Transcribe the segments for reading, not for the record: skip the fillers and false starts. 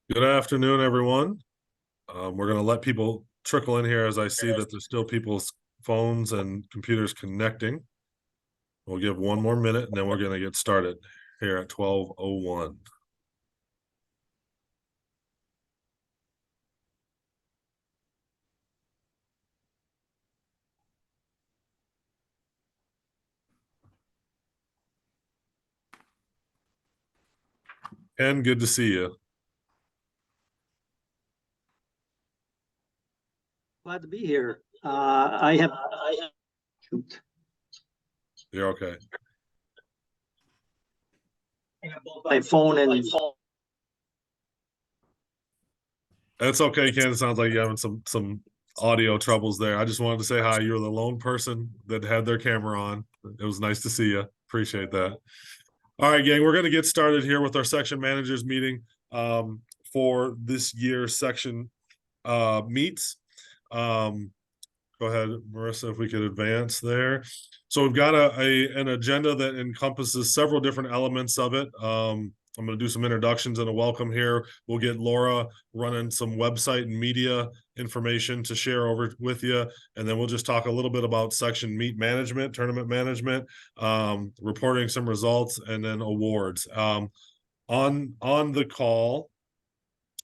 Good afternoon, everyone. We're going to let people trickle in here as I see that there's still people's phones and computers connecting. We'll give one more minute and then we're going to get started here at 12:01. Ken, good to see you. Glad to be here. Shoot. You're okay. I have both my phone and That's okay, Ken. It sounds like you're having some audio troubles there. I just wanted to say hi. You're the lone person that had their camera on. It was nice to see you. Appreciate that. All right, gang, we're going to get started here with our section managers meeting for this year's section meets. Go ahead, Marissa, if we could advance there. So we've got an agenda that encompasses several different elements of it. I'm going to do some introductions and a welcome here. We'll get Laura running some website and media information to share over with you. And then we'll just talk a little bit about section meet management, tournament management, reporting some results, and then awards. On the call,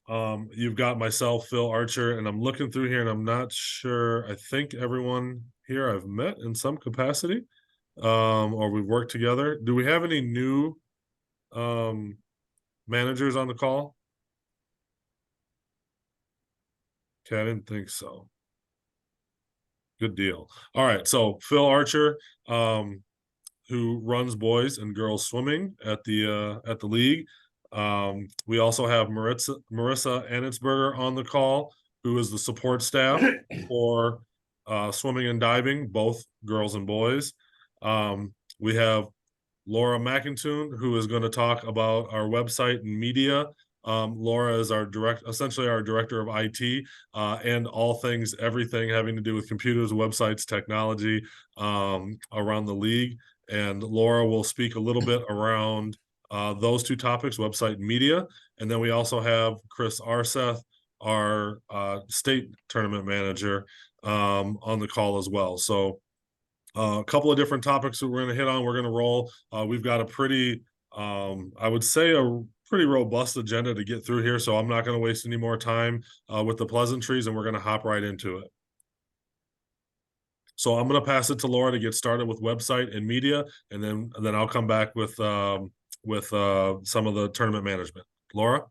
you've got myself, Phil Archer, and I'm looking through here and I'm not sure. I think everyone here I've met in some capacity, or we've worked together. Do we have any new managers on the call? Okay, I didn't think so. Good deal. All right, so Phil Archer, who runs boys and girls swimming at the league. We also have Marissa Anitzberger on the call, who is the support staff for swimming and diving, both girls and boys. We have Laura McIntoon, who is going to talk about our website and media. Laura is essentially our director of IT, and all things, everything having to do with computers, websites, technology around the league. And Laura will speak a little bit around those two topics, website and media. And then we also have Chris Arseth, our state tournament manager, on the call as well. So a couple of different topics that we're going to hit on. We're going to roll. We've got a pretty, I would say, a pretty robust agenda to get through here. So I'm not going to waste any more time with the pleasantries, and we're going to hop right into it. So I'm going to pass it to Laura to get started with website and media, and then I'll come back with some of the tournament management. Laura?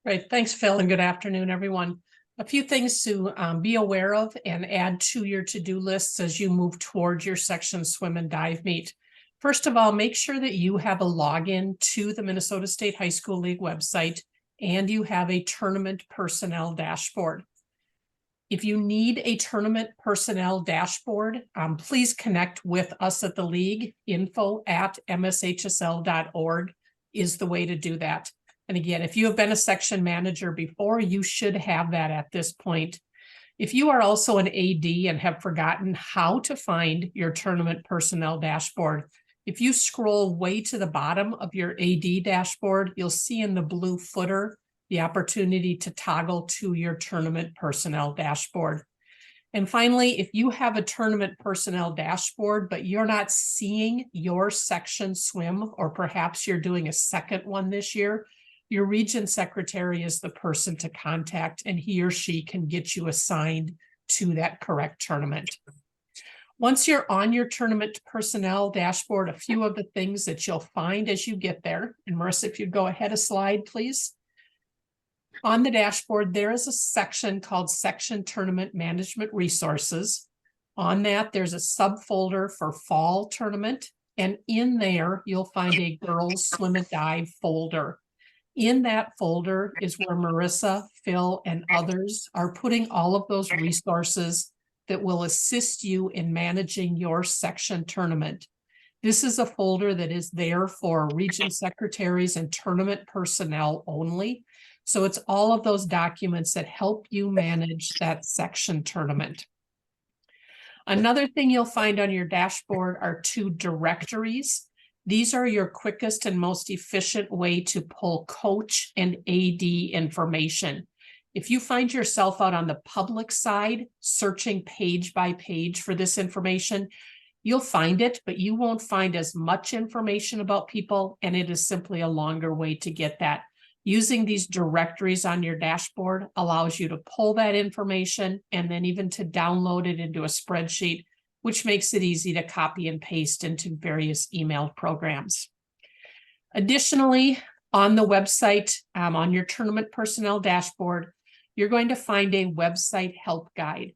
Great. Thanks, Phil, and good afternoon, everyone. A few things to be aware of and add to your to-do lists as you move towards your section swim and dive meet. First of all, make sure that you have a login to the Minnesota State High School League website and you have a tournament personnel dashboard. If you need a tournament personnel dashboard, please connect with us at the league. info@mshsl.org is the way to do that. And again, if you have been a section manager before, you should have that at this point. If you are also an AD and have forgotten how to find your tournament personnel dashboard, if you scroll way to the bottom of your AD dashboard, you'll see in the blue footer the opportunity to toggle to your tournament personnel dashboard. And finally, if you have a tournament personnel dashboard, but you're not seeing your section swim, or perhaps you're doing a second one this year, your region secretary is the person to contact, and he or she can get you assigned to that correct tournament. Once you're on your tournament personnel dashboard, a few of the things that you'll find as you get there, and Marissa, if you'd go ahead a slide, please. On the dashboard, there is a section called Section Tournament Management Resources. On that, there's a subfolder for fall tournament, and in there, you'll find a girls swim and dive folder. In that folder is where Marissa, Phil, and others are putting all of those resources that will assist you in managing your section tournament. This is a folder that is there for region secretaries and tournament personnel only. So it's all of those documents that help you manage that section tournament. Another thing you'll find on your dashboard are two directories. These are your quickest and most efficient way to pull coach and AD information. If you find yourself out on the public side, searching page by page for this information, you'll find it, but you won't find as much information about people, and it is simply a longer way to get that. Using these directories on your dashboard allows you to pull that information and then even to download it into a spreadsheet, which makes it easy to copy and paste into various email programs. Additionally, on the website, on your tournament personnel dashboard, you're going to find a website help guide.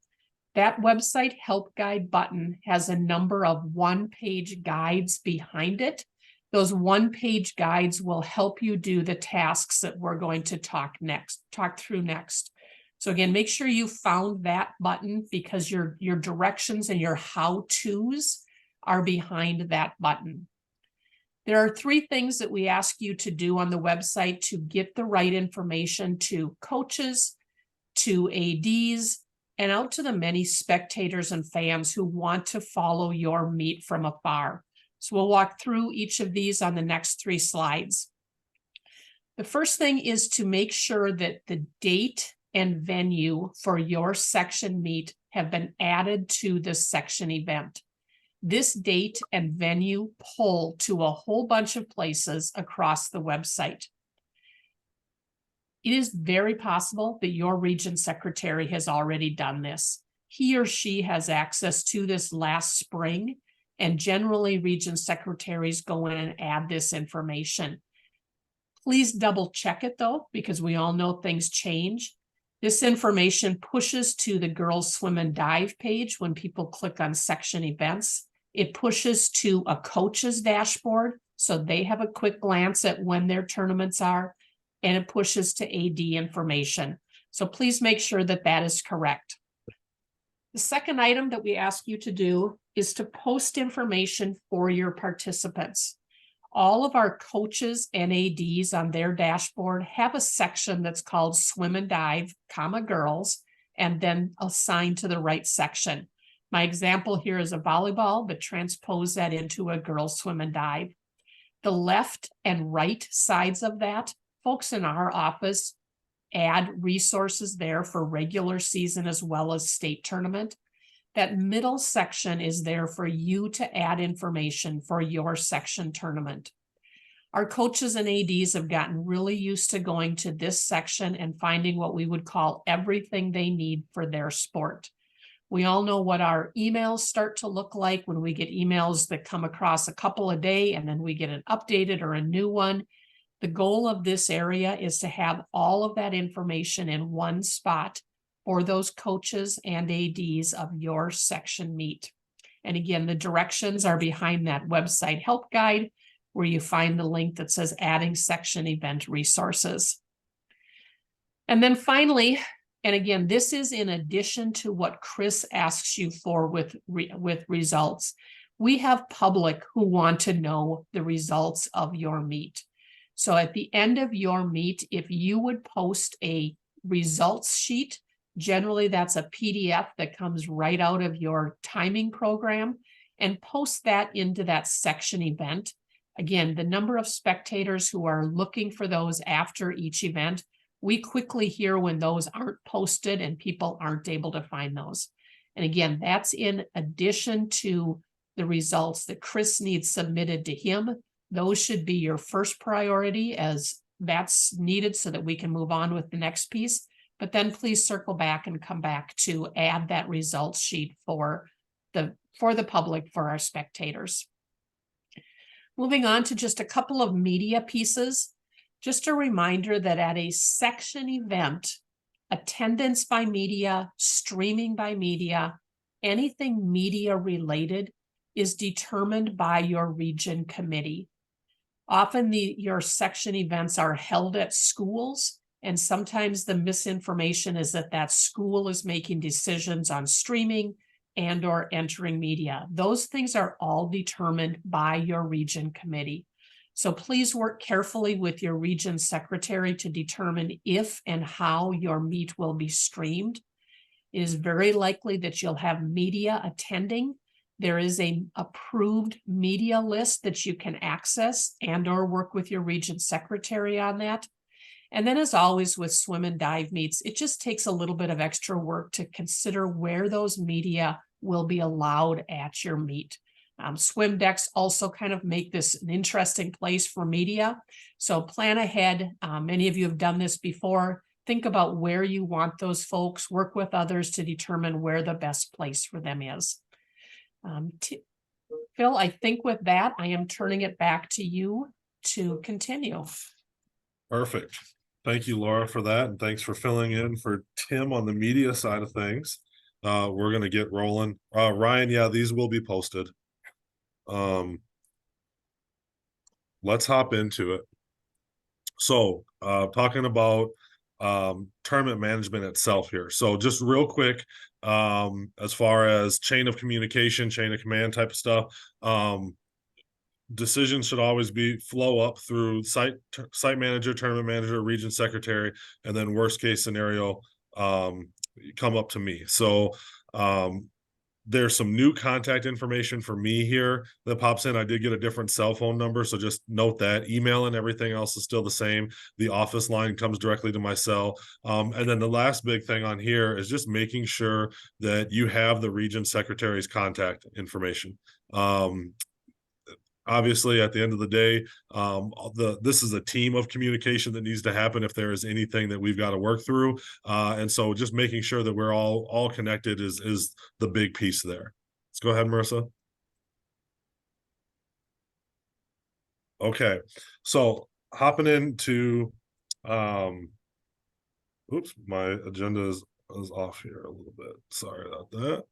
That website help guide button has a number of one-page guides behind it. Those one-page guides will help you do the tasks that we're going to talk through next. So again, make sure you found that button, because your directions and your how-tos are behind that button. There are 3 things that we ask you to do on the website to get the right information to coaches, to ADs, and out to the many spectators and fans who want to follow your meet from afar. So we'll walk through each of these on the next 3 slides. The first thing is to make sure that the date and venue for your section meet have been added to the section event. This date and venue pull to a whole bunch of places across the website. It is very possible that your region secretary has already done this. He or she has access to this last spring, and generally region secretaries go in and add this information. Please double check it though, because we all know things change. This information pushes to the girls swim and dive page when people click on section events. It pushes to a coach's dashboard, so they have a quick glance at when their tournaments are, and it pushes to AD information. So please make sure that that is correct. The second item that we ask you to do is to post information for your participants. All of our coaches and ADs on their dashboard have a section that's called swim and dive, girls, and then assigned to the right section. My example here is a volleyball, but transpose that into a girls swim and dive. The left and right sides of that, folks in our office add resources there for regular season as well as state tournament. That middle section is there for you to add information for your section tournament. Our coaches and ADs have gotten really used to going to this section and finding what we would call everything they need for their sport. We all know what our emails start to look like when we get emails that come across a couple a day and then we get an updated or a new one. The goal of this area is to have all of that information in one spot for those coaches and ADs of your section meet. And again, the directions are behind that website help guide, where you find the link that says adding section event resources. And then finally, and again, this is in addition to what Chris asks you for with results. We have public who want to know the results of your meet. So at the end of your meet, if you would post a results sheet, generally that's a PDF that comes right out of your timing program, and post that into that section event. Again, the number of spectators who are looking for those after each event, we quickly hear when those aren't posted and people aren't able to find those. And again, that's in addition to the results that Chris needs submitted to him. Those should be your first priority, as that's needed so that we can move on with the next piece. But then please circle back and come back to add that results sheet for the public, for our spectators. Moving on to just a couple of media pieces. Just a reminder that at a section event, attendance by media, streaming by media, anything media related is determined by your region committee. Often your section events are held at schools, and sometimes the misinformation is that that school is making decisions on streaming and or entering media. Those things are all determined by your region committee. So please work carefully with your region secretary to determine if and how your meet will be streamed. It is very likely that you'll have media attending. There is a approved media list that you can access and or work with your region secretary on that. And then as always with swim and dive meets, it just takes a little bit of extra work to consider where those media will be allowed at your meet. Swim decks also kind of make this an interesting place for media. So plan ahead. Many of you have done this before. Think about where you want those folks, work with others to determine where the best place for them is. Phil, I think with that, I am turning it back to you to continue. Perfect. Thank you, Laura, for that. And thanks for filling in for Tim on the media side of things. We're going to get rolling. Ryan, yeah, these will be posted. Let's hop into it. So, talking about tournament management itself here. So just real quick, as far as chain of communication, chain of command type of stuff, decisions should always be flow up through site manager, tournament manager, region secretary, and then worst case scenario, come up to me. So there's some new contact information for me here that pops in. I did get a different cell phone number, so just note that. Email and everything else is still the same. The office line comes directly to my cell. And then the last big thing on here is just making sure that you have the region secretary's contact information. Obviously, at the end of the day, this is a team of communication that needs to happen if there is anything that we've got to work through. And so just making sure that we're all connected is the big piece there. Let's go ahead, Marissa. Okay, so hopping into, oops, my agenda is off here a little bit. Sorry about that.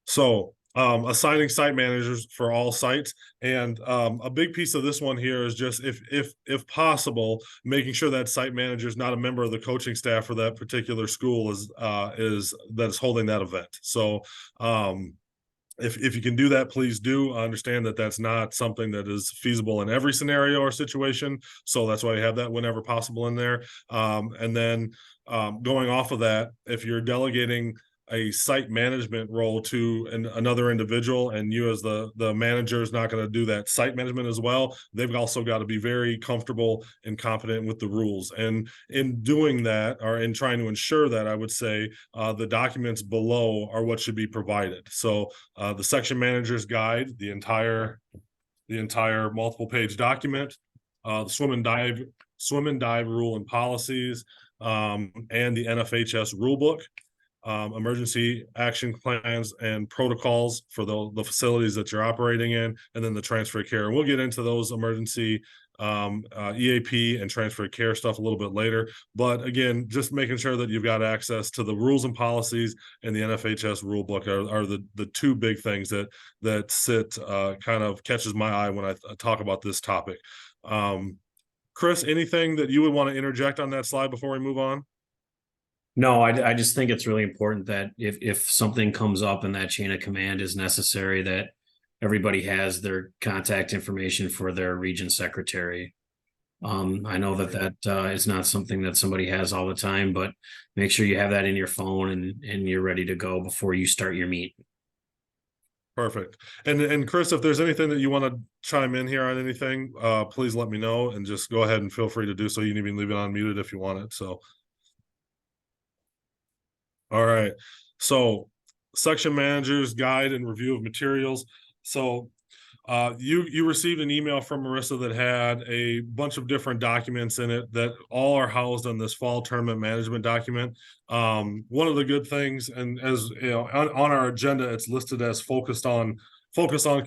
So assigning site managers for all sites, and a big piece of this one here is just if possible, making sure that site manager is not a member of the coaching staff for that particular school is that's holding that event. So if you can do that, please do. I understand that that's not something that is feasible in every scenario or situation, so that's why you have that whenever possible in there. And then going off of that, if you're delegating a site management role to another individual, and you as the manager is not going to do that site management as well, they've also got to be very comfortable and competent with the rules. And in doing that, or in trying to ensure that, I would say the documents below are what should be provided. So the section manager's guide, the entire multiple page document, the swim and dive rule and policies, and the NFHS rule book. Emergency action plans and protocols for the facilities that you're operating in, and then the transfer care. And we'll get into those emergency EAP and transfer care stuff a little bit later. But again, just making sure that you've got access to the rules and policies and the NFHS rule book are the two big things that sit kind of catches my eye when I talk about this topic. Chris, anything that you would want to interject on that slide before we move on? No, I just think it's really important that if something comes up and that chain of command is necessary, that everybody has their contact information for their region secretary. I know that is not something that somebody has all the time, but make sure you have that in your phone and you're ready to go before you start your meet. Perfect. And Chris, if there's anything that you want to chime in here on anything, please let me know, and just go ahead and feel free to do so. You can even leave it unmuted if you want it. So. All right, so section managers guide and review of materials. So you received an email from Marissa that had a bunch of different documents in it that all are housed on this fall tournament management document. One of the good things, and as you know, on our agenda, it's listed as focus on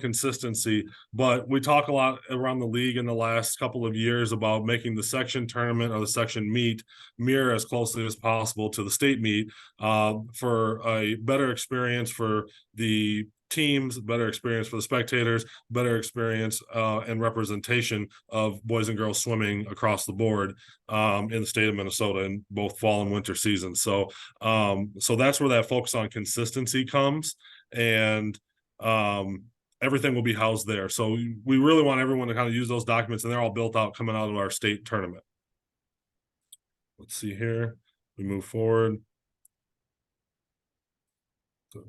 consistency, but we talk a lot around the league in the last couple of years about making the section tournament or the section meet mirror as closely as possible to the state meet for a better experience for the teams, better experience for the spectators, better experience and representation of boys and girls swimming across the board in the state of Minnesota in both fall and winter seasons. So so that's where that focus on consistency comes, and everything will be housed there. So we really want everyone to kind of use those documents, and they're all built out coming out of our state tournament. Let's see here. We move forward.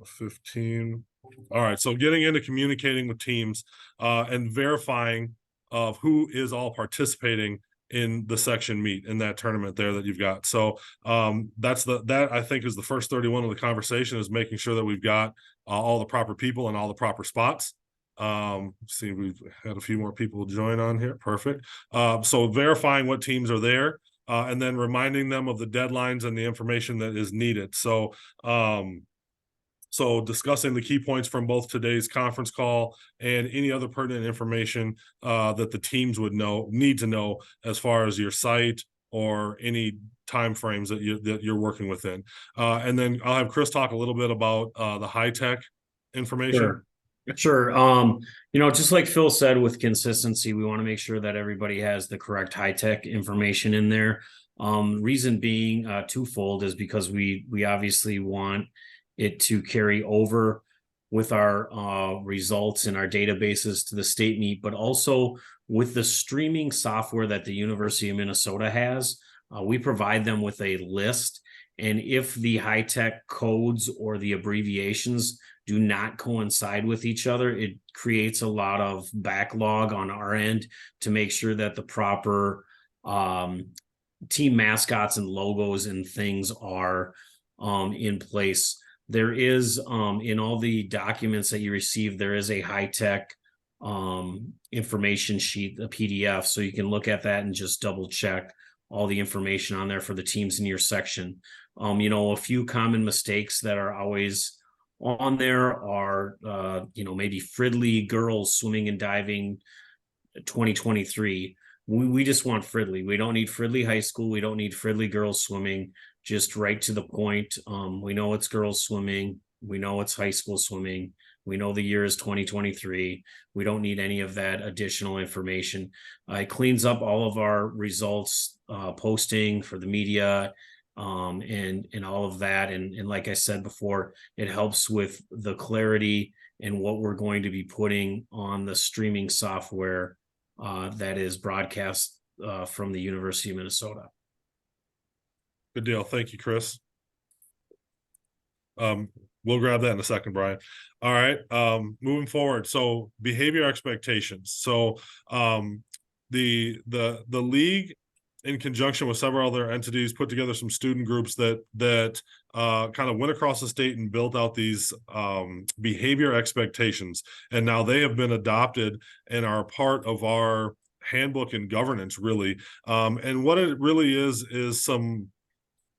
15. All right, so getting into communicating with teams and verifying of who is all participating in the section meet in that tournament there that you've got. So that I think is the first 31 of the conversation, is making sure that we've got all the proper people and all the proper spots. See, we've had a few more people join on here. Perfect. So verifying what teams are there, and then reminding them of the deadlines and the information that is needed. So discussing the key points from both today's conference call and any other pertinent information that the teams would need to know as far as your site or any timeframes that you're working within. And then I'll have Chris talk a little bit about the high tech information. Sure. Just like Phil said, with consistency, we want to make sure that everybody has the correct high tech information in there. Reason being twofold is because we obviously want it to carry over with our results in our databases to the state meet, but also with the streaming software that the University of Minnesota has. We provide them with a list, and if the high tech codes or the abbreviations do not coincide with each other, it creates a lot of backlog on our end to make sure that the proper team mascots and logos and things are in place. There is in all the documents that you receive, there is a high-tech information sheet, a PDF, so you can look at that and just double check all the information on there for the teams in your section. A few common mistakes that are always on there are maybe Fridley girls swimming and diving 2023. We just want Fridley. We don't need Fridley High School. We don't need Fridley girls swimming. Just right to the point. We know it's girls swimming. We know it's high school swimming. We know the year is 2023. We don't need any of that additional information. It cleans up all of our results posting for the media and all of that. And like I said before, it helps with the clarity and what we're going to be putting on the streaming software that is broadcast from the University of Minnesota. Good deal. Thank you, Chris. We'll grab that in a second, Brian. All right. Moving forward. So behavior expectations. So the league, in conjunction with several other entities, put together some student groups that kind of went across the state and built out these behavior expectations. And now they have been adopted and are part of our handbook and governance, really. And what it really is some,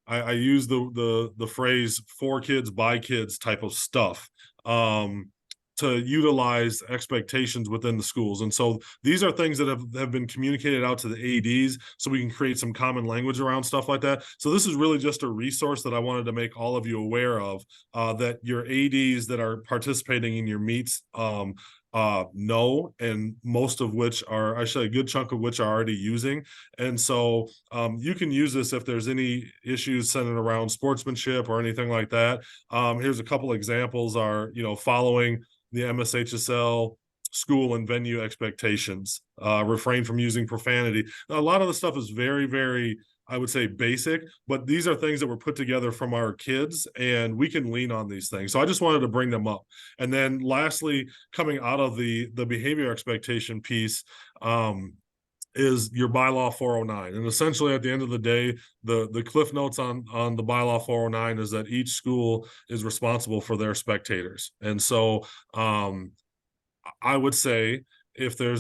I use the phrase for kids by kids type of stuff to utilize expectations within the schools. And so these are things that have been communicated out to the ADs so we can create some common language around stuff like that. So this is really just a resource that I wanted to make all of you aware of, that your ADs that are participating in your meets know, and most of which are, actually a good chunk of which are already using. And so you can use this if there's any issues centered around sportsmanship or anything like that. Here's a couple examples are, following the MSHSL school and venue expectations, refrain from using profanity. Now, a lot of the stuff is very, very, I would say, basic, but these are things that were put together from our kids, and we can lean on these things. So I just wanted to bring them up. And then lastly, coming out of the behavior expectation piece, is your bylaw 409. And essentially at the end of the day, the cliff notes on the bylaw 409 is that each school is responsible for their spectators. And so I would say if there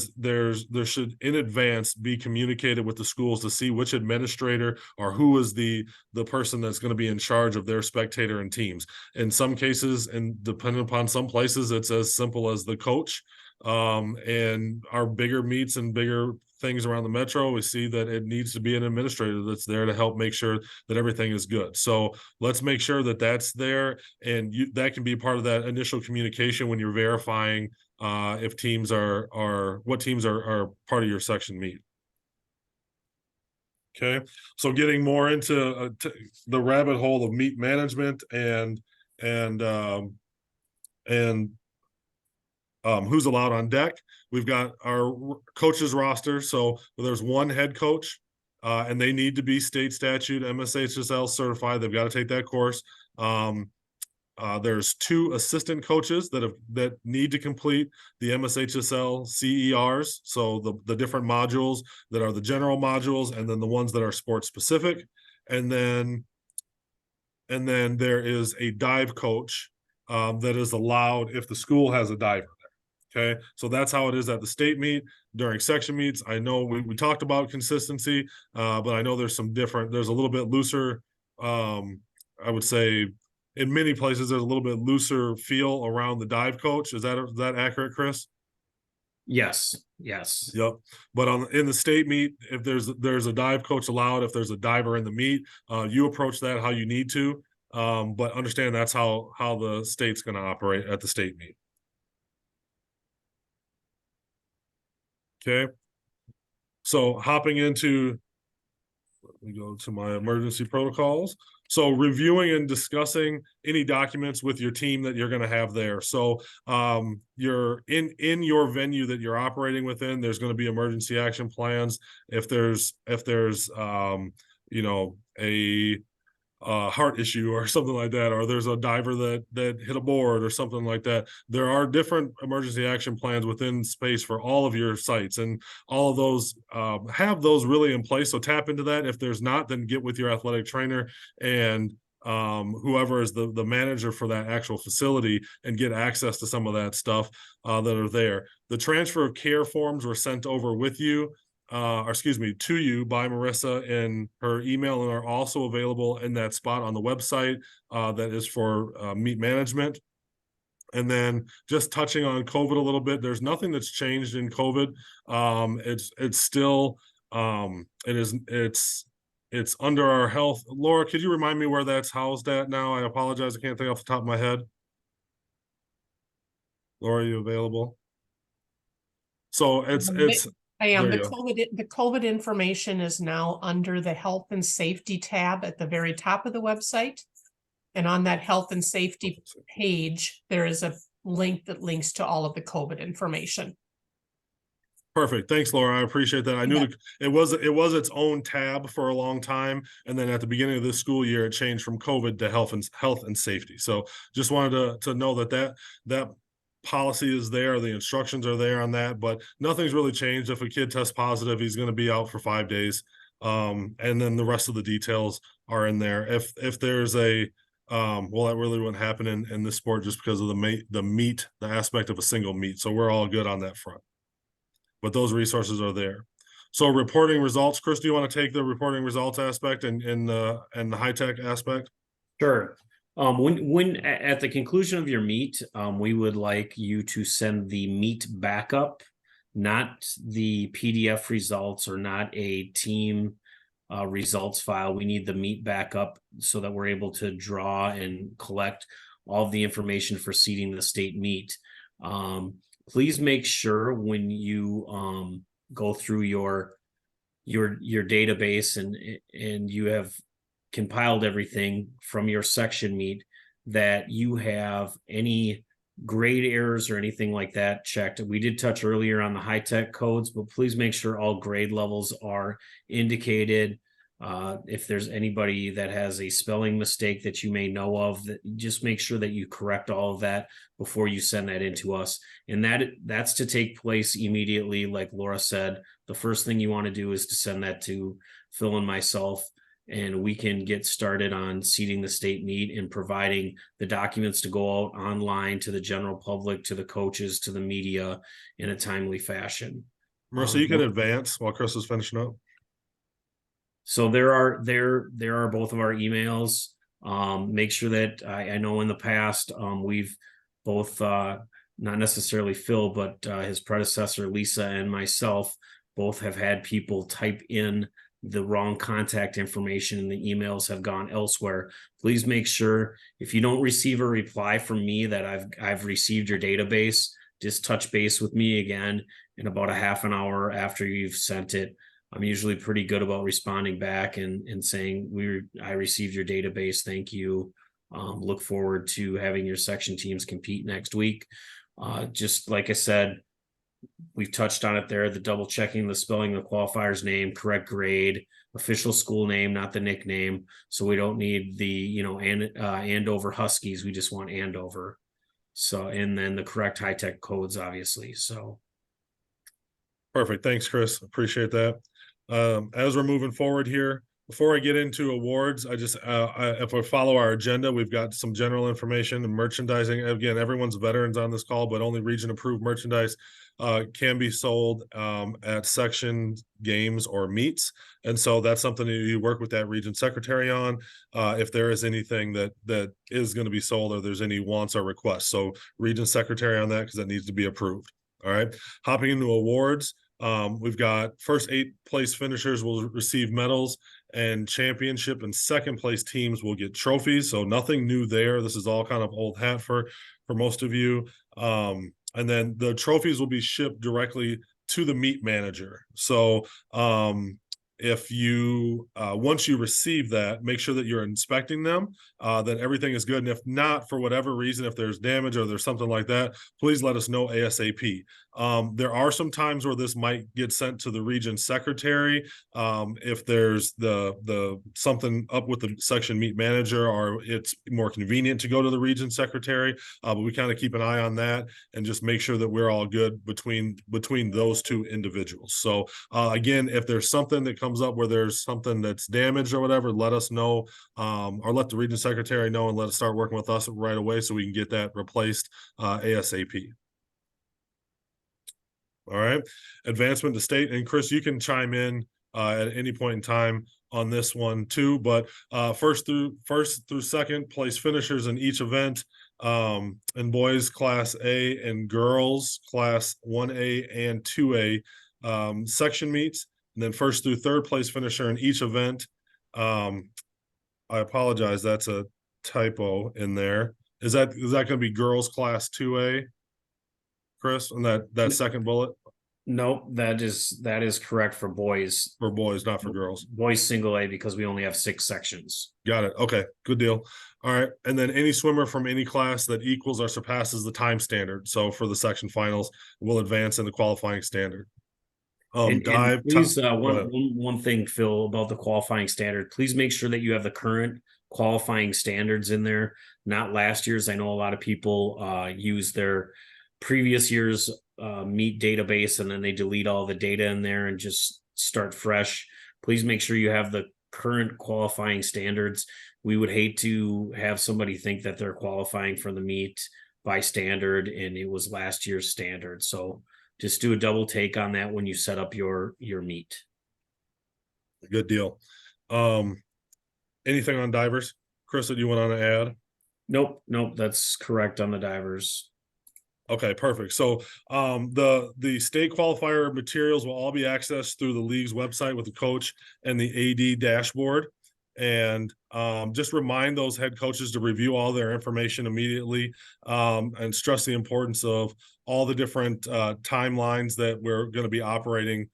should in advance be communicated with the schools to see which administrator or who is the person that's going to be in charge of their spectator and teams. In some cases, and depending upon some places, it's as simple as the coach. And our bigger meets and bigger things around the metro, we see that it needs to be an administrator that's there to help make sure that everything is good. So let's make sure that that's there, and that can be part of that initial communication when you're verifying if teams are what teams are part of your section meet. Okay, so getting more into the rabbit hole of meet management and who's allowed on deck. We've got our coaches roster. So there's one head coach, and they need to be state statute MSHSL certified. They've got to take that course. There's 2 assistant coaches that need to complete the MSHSL CERs. So the different modules that are the general modules, and then the ones that are sports specific. And then there is a dive coach that is allowed if the school has a diver. Okay, so that's how it is at the state meet. During section meets, I know we talked about consistency, but I know there's a little bit looser, I would say in many places there's a little bit looser feel around the dive coach. Is that accurate, Chris? Yes, yes. Yep. But in the state meet, if there's a dive coach allowed, if there's a diver in the meet, you approach that how you need to. But understand that's how the state's going to operate at the state meet. Okay. So hopping into, let me go to my emergency protocols. So reviewing and discussing any documents with your team that you're going to have there. So you're in your venue that you're operating within, there's going to be emergency action plans. If there's you know, a heart issue or something like that, or there's a diver that hit a board or something like that, there are different emergency action plans within space for all of your sites, and all of those have those really in place. So tap into that. If there's not, then get with your athletic trainer and whoever is the manager for that actual facility, and get access to some of that stuff that are there. The transfer of care forms were sent over with you, to you by Marissa in her email, and are also available in that spot on the website that is for meet management. And then just touching on COVID a little bit, there's nothing that's changed in COVID. It's still it's under our health. Laura, could you remind me where that's housed at now? I apologize, I can't think off the top of my head. Laura, are you available? So it's I am. there The COVID information is now under the health and safety tab at the very top of the website. And on that health and safety page, there is a link that links to all of the COVID information. Perfect. Thanks, Laura. I appreciate that. I knew it was its own tab for a long time, and then at the beginning of this school year, it changed from COVID to health and safety. So just wanted to know that policy is there, the instructions are there on that, but nothing's really changed. If a kid tests positive, he's going to be out for 5 days, and then the rest of the details are in there. If there's a well, that really wouldn't happen in this sport just because of the aspect of a single meet. So we're all good on that front. But those resources are there. So reporting results, Chris, do you want to take the reporting results aspect and the high tech aspect? Sure. When at the conclusion of your meet, we would like you to send the meet backup, not the PDF results or not a team results file. We need the meet backup so that we're able to draw and collect all of the information for seeding the state meet. Please make sure when you go through your database and you have compiled everything from your section meet, that you have any grade errors or anything like that checked. We did touch earlier on the high tech codes, but please make sure all grade levels are indicated. If there's anybody that has a spelling mistake that you may know of, that just make sure that you correct all of that before you send that into us. And that's to take place immediately. Like Laura said, the first thing you want to do is to send that to Phil and myself, and we can get started on seeding the state meet and providing the documents to go out online to the general public, to the coaches, to the media in a timely fashion. Marissa, you can advance while Chris is finishing up. So there are both of our emails. Make sure that I know in the past we've both not necessarily Phil, but his predecessor Lisa and myself both have had people type in the wrong contact information and the emails have gone elsewhere. Please make sure if you don't receive a reply from me that I've received your database, just touch base with me again in about a half an hour after you've sent it. I'm usually pretty good about responding back and saying I received your database. Thank you. Look forward to having your section teams compete next week. Just like I said, we've touched on it there, the double checking the spelling of the qualifier's name, correct grade, official school name, not the nickname. So we don't need the, Andover Huskies. We just want Andover. So, and then the correct high tech codes, obviously. So. Perfect. Thanks, Chris. Appreciate that. As we're moving forward here, before I get into awards, if we follow our agenda, we've got some general information and merchandising. Again, everyone's veterans on this call, but only region approved merchandise can be sold at section games or meets. And so that's something that you work with that region secretary on if there is anything that is going to be sold or there's any wants or requests. So region secretary on that because that needs to be approved. All right. Hopping into awards. We've got first 8 place finishers will receive medals, and championship and second place teams will get trophies. So nothing new there. This is all kind of old hat for most of you. And then the trophies will be shipped directly to the meet manager. So if you once you receive that, make sure that you're inspecting them, that everything is good. And if not, for whatever reason, if there's damage or there's something like that, please let us know ASAP. There are some times where this might get sent to the region secretary if there's the something up with the section meet manager, or it's more convenient to go to the region secretary. But we kind of keep an eye on that and just make sure that we're all good between those two individuals. So again, if there's something that comes up where there's something that's damaged or whatever, let us know, or let the region secretary know, and let us start working with us right away so we can get that replaced ASAP. All right, advancement to state, and Chris, you can chime in at any point in time on this one too. But first through second place finishers in each event, in boys class A and girls class 1A and 2A section meets, and then first through third place finisher in each event. I apologize, that's a typo in there. Is that going to be girls class 2A? Chris, on that second bullet? Nope, that is correct for boys. For boys, not for girls. Boys single A, because we only have 6 sections. Got it. Okay, good deal. All right, and then any swimmer from any class that equals or surpasses the time standard. So for the section finals, will advance in the qualifying standard. And Dive. please, one thing, Phil, about the qualifying standard. Please make sure that you have the current qualifying standards in there, not last year's. I know a lot of people use their previous year's meet database, and then they delete all the data in there and just start fresh. Please make sure you have the current qualifying standards. We would hate to have somebody think that they're qualifying for the meet by standard and it was last year's standard. So just do a double take on that when you set up your meet. Good deal. Anything on divers, Chris, that you want to add? Nope, that's correct on the divers. Okay, perfect. So the state qualifier materials will all be accessed through the league's website with the coach and the AD dashboard. And just remind those head coaches to review all their information immediately, and stress the importance of all the different timelines that we're going to be operating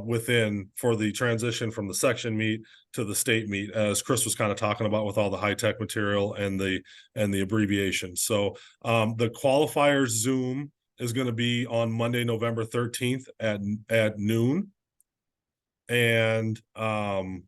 within for the transition from the section meet to the state meet, as Chris was kind of talking about with all the high tech material and the abbreviations. So the qualifiers Zoom is going to be on Monday, November 13th at noon. And then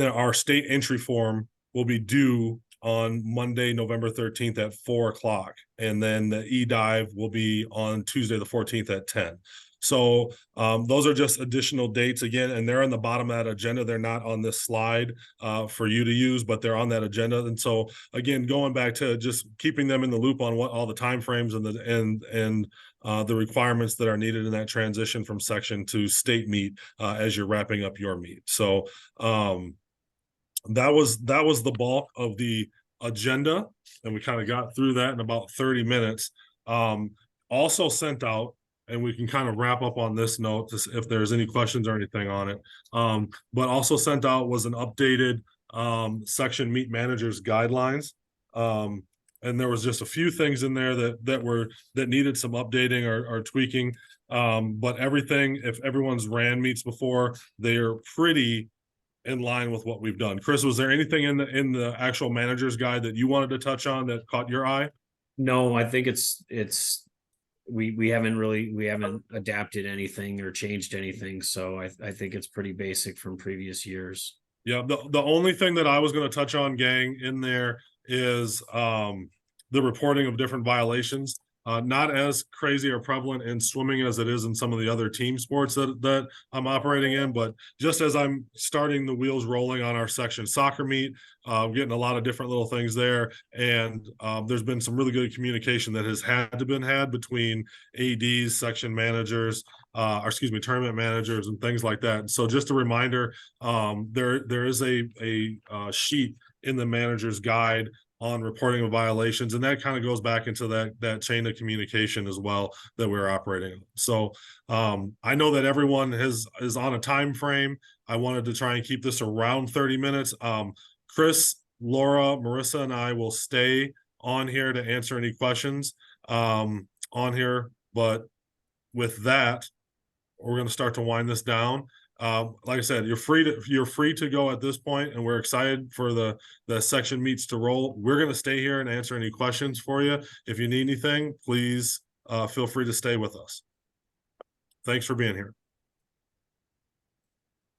our state entry form will be due on Monday, November 13th at 4:00. And then the e-dive will be on Tuesday, the 14th at 10. So those are just additional dates again, and they're on the bottom of that agenda. They're not on this slide for you to use, but they're on that agenda. And so again, going back to just keeping them in the loop on what all the timeframes and the requirements that are needed in that transition from section to state meet as you're wrapping up your meet. So that was the bulk of the agenda, and we kind of got through that in about 30 minutes. Also sent out, and we can kind of wrap up on this note if there's any questions or anything on it. But also sent out was an updated section meet managers guidelines. And there was just a few things in there that needed some updating or tweaking. But everything, if everyone's ran meets before, they are pretty in line with what we've done. Chris, was there anything in the actual manager's guide that you wanted to touch on that caught your eye? No, I think it's we haven't adapted anything or changed anything. So I think it's pretty basic from previous years. Yeah, the only thing that I was going to touch on, gang, in there is the reporting of different violations. Not as crazy or prevalent in swimming as it is in some of the other team sports that I'm operating in, but just as I'm starting the wheels rolling on our section soccer meet, getting a lot of different little things there, and there's been some really good communication that has had to been had between ADs, section managers, or excuse me, tournament managers, and things like that. So just a reminder, there is a sheet in the manager's guide on reporting of violations, and that kind of goes back into that chain of communication as well that we're operating on. So I know that everyone is on a time frame. I wanted to try and keep this around 30 minutes. Chris, Laura, Marissa, and I will stay on here to answer any questions on here. But with that, we're going to start to wind this down. Like I said, you're free to go at this point, and we're excited for the section meets to roll. We're going to stay here and answer any questions for you. If you need anything, please feel free to stay with us. Thanks for being here.